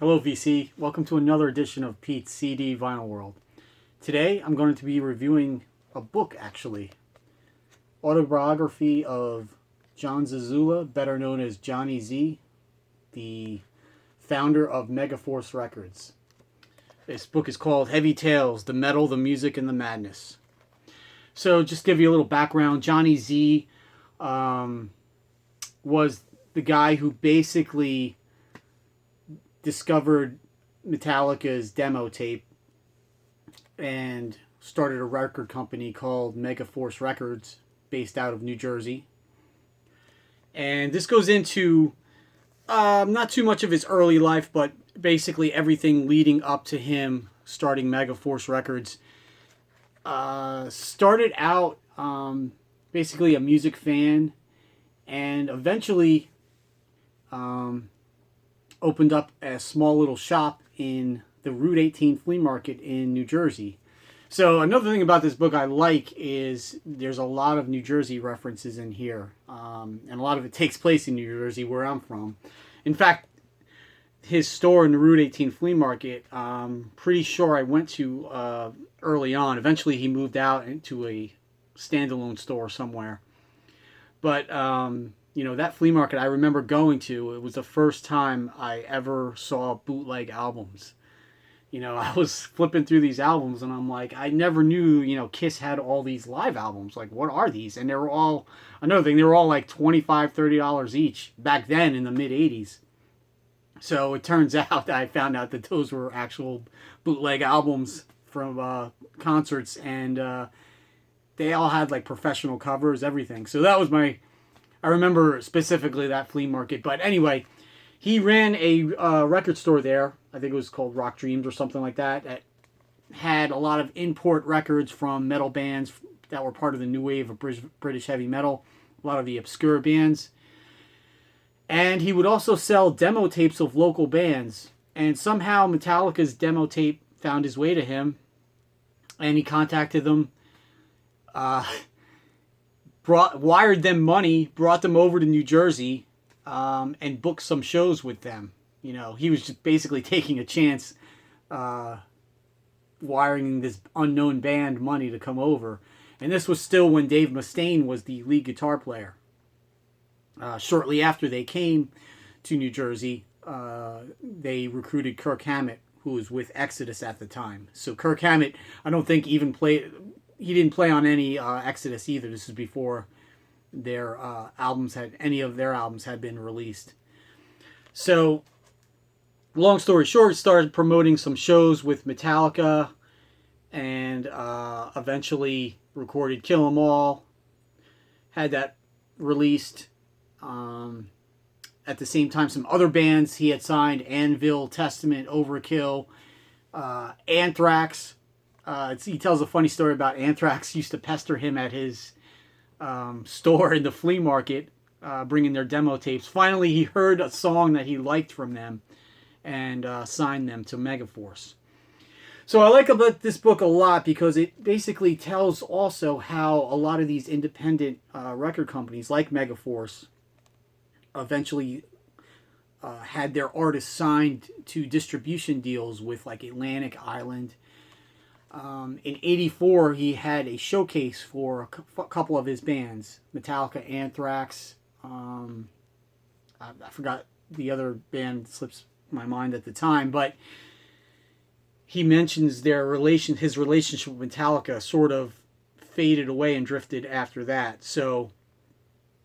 Hello, VC. Welcome to another edition of Pete's CD Vinyl World. Today, I'm going to be reviewing a book, actually. Autobiography of John Zazula, better known as Jonny Z, the founder of Megaforce Records. This book is called Heavy Tales, The Metal, the Music, and the Madness. So, just to give you a little background, Jonny Z was the guy who basically discovered Metallica's demo tape and started a record company called Megaforce Records based out of New Jersey. And this goes into not too much of his early life, but basically everything leading up to him starting Megaforce Records. Started out basically a music fan and eventually opened up a small little shop in the Route 18 flea market in New Jersey. So another thing about this book I like is there's a lot of New Jersey references in here. And a lot of it takes place in New Jersey, where I'm from. In fact, his store in the Route 18 flea market, pretty sure I went to early on. Eventually he moved out into a standalone store somewhere. But that flea market I remember going to, it was the first time I ever saw bootleg albums. I was flipping through these albums and I'm like, I never knew, Kiss had all these live albums. Like, what are these? And they were all, another thing, they were all like $25, $30 each back then in the mid 80s. So it turns out I found out that those were actual bootleg albums from concerts, and they all had like professional covers, everything. So that was I remember specifically that flea market. But anyway, he ran a record store there. I think it was called Rock Dreams or something like that. That had a lot of import records from metal bands that were part of the new wave of British heavy metal. A lot of the obscure bands. And he would also sell demo tapes of local bands. And somehow Metallica's demo tape found his way to him. And he contacted them. Wired them money, brought them over to New Jersey, and booked some shows with them. He was just basically taking a chance, wiring this unknown band money to come over. And this was still when Dave Mustaine was the lead guitar player. Shortly after they came to New Jersey, they recruited Kirk Hammett, who was with Exodus at the time. So Kirk Hammett, I don't think even played... He didn't play on any Exodus either. This is before their any of their albums had been released. So, long story short, started promoting some shows with Metallica, and eventually recorded Kill 'Em All. Had that released. At the same time, some other bands he had signed: Anvil, Testament, Overkill, Anthrax. He tells a funny story about Anthrax used to pester him at his store in the flea market, bringing their demo tapes. Finally, he heard a song that he liked from them and signed them to Megaforce. So I like about this book a lot because it basically tells also how a lot of these independent record companies like Megaforce eventually had their artists signed to distribution deals with like Atlantic Island. In '84, he had a showcase for a couple of his bands, Metallica, Anthrax. I forgot the other band, slips my mind at the time, but he mentions his relationship with Metallica sort of faded away and drifted after that. So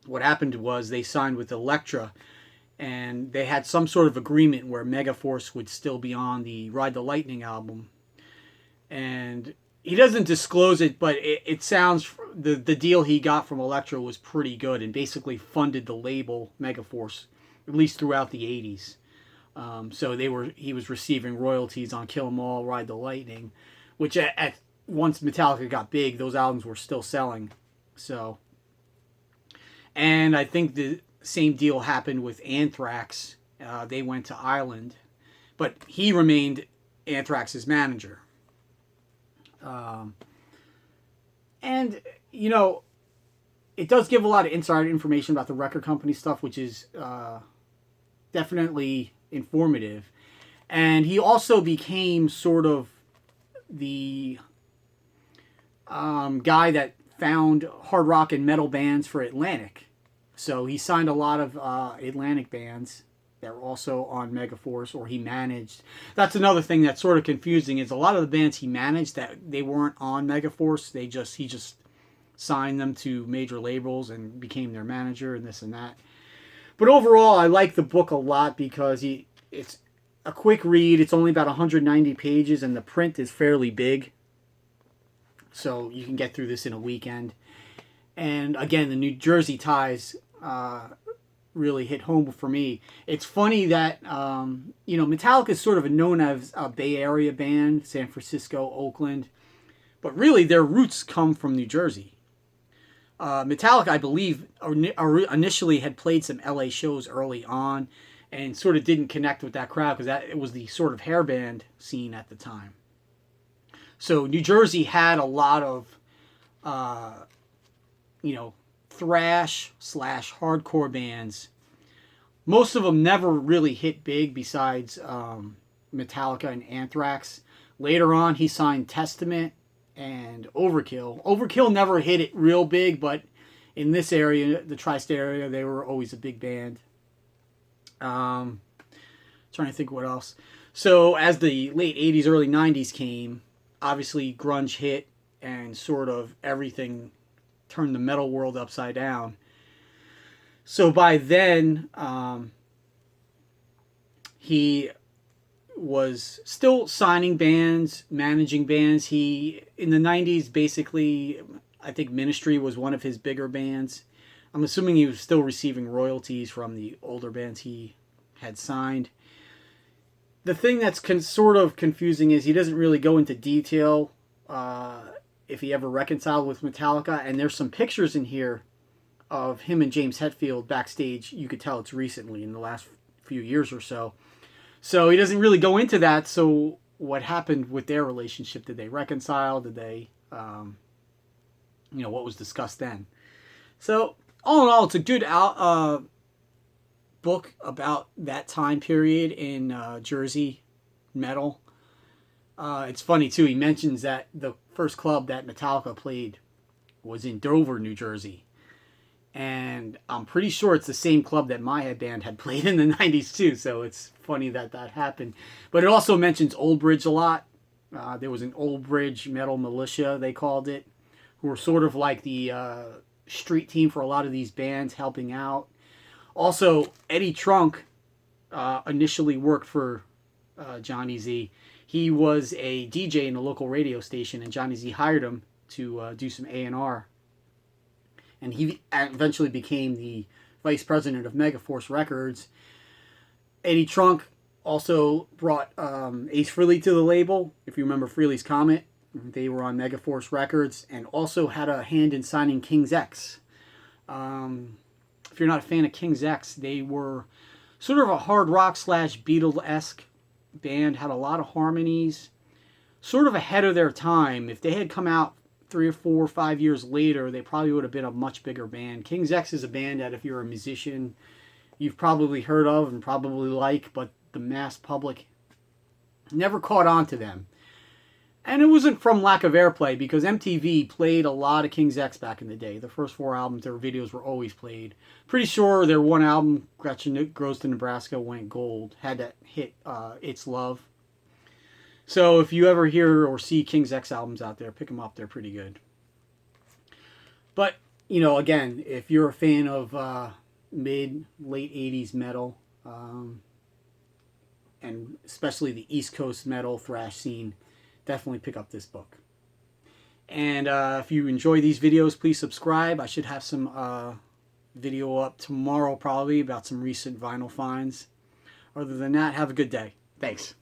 what happened was they signed with Elektra, and they had some sort of agreement where Megaforce would still be on the Ride the Lightning album. And he doesn't disclose it, but it sounds the deal he got from Elektra was pretty good and basically funded the label Megaforce, at least throughout the 80s. So he was receiving royalties on Kill 'Em All, Ride the Lightning, which once Metallica got big, those albums were still selling. So, and I think the same deal happened with Anthrax. They went to Ireland, but he remained Anthrax's manager. And it does give a lot of insider information about the record company stuff, which is definitely informative. And he also became sort of the guy that found hard rock and metal bands for Atlantic. So he signed a lot of Atlantic bands that were also on Megaforce, or he managed. That's another thing that's sort of confusing, is a lot of the bands he managed that they weren't on Megaforce. He just signed them to major labels and became their manager and this and that. But overall, I like the book a lot because it's a quick read. It's only about 190 pages, and the print is fairly big. So you can get through this in a weekend. And again, the New Jersey ties really hit home for me. It's funny that, Metallica is sort of known as a Bay Area band, San Francisco, Oakland. But really, their roots come from New Jersey. Metallica, I believe, initially had played some LA shows early on and sort of didn't connect with that crowd because it was the sort of hair band scene at the time. So New Jersey had a lot of, thrash / hardcore bands. Most of them never really hit big besides Metallica and Anthrax. Later on, he signed Testament and Overkill. Overkill never hit it real big, but in this area, the tri-state area, they were always a big band. Trying to think what else. So as the late 80s, early 90s came, obviously grunge hit and sort of everything turned the metal world upside down. So by then, he was still signing bands, managing bands. In the 90s, basically, I think Ministry was one of his bigger bands. I'm assuming he was still receiving royalties from the older bands he had signed. The thing that's sort of confusing is he doesn't really go into detail if he ever reconciled with Metallica. And there's some pictures in here of him and James Hetfield backstage. You could tell it's recently, in the last few years or so. So he doesn't really go into that. So what happened with their relationship? Did they reconcile? Did they, what was discussed then? So all in all, it's a good book about that time period in Jersey metal. It's funny too. He mentions that the first club that Metallica played was in Dover, New Jersey. And I'm pretty sure it's the same club that my band had played in the 90s too. So it's funny that happened. But it also mentions Old Bridge a lot. There was an Old Bridge metal militia, they called it, who were sort of like the street team for a lot of these bands, helping out. Also, Eddie Trunk initially worked for Johnny Z. He was a DJ in a local radio station, and Johnny Z hired him to do some A&R. And he eventually became the vice president of Megaforce Records. Eddie Trunk also brought Ace Frehley to the label. If you remember Frehley's Comet, they were on Megaforce Records, and also had a hand in signing King's X. If you're not a fan of King's X, they were sort of a hard rock / Beatle-esque band, had a lot of harmonies, sort of ahead of their time. If they had come out 3 or 4 or 5 years later, they probably would have been a much bigger band. King's X is a band that if you're a musician, you've probably heard of and probably like, but the mass public never caught on to them. And it wasn't from lack of airplay, because MTV played a lot of King's X back in the day. The first 4 albums, their videos were always played. Pretty sure their one album, Gretchen Goes to Nebraska, went gold. Had that hit, It's Love. So if you ever hear or see King's X albums out there, pick them up. They're pretty good. But, again, if you're a fan of late 80s metal, and especially the East Coast metal thrash scene, definitely pick up this book. And if you enjoy these videos, please subscribe. I should have some video up tomorrow probably about some recent vinyl finds. Other than that, have a good day. Thanks.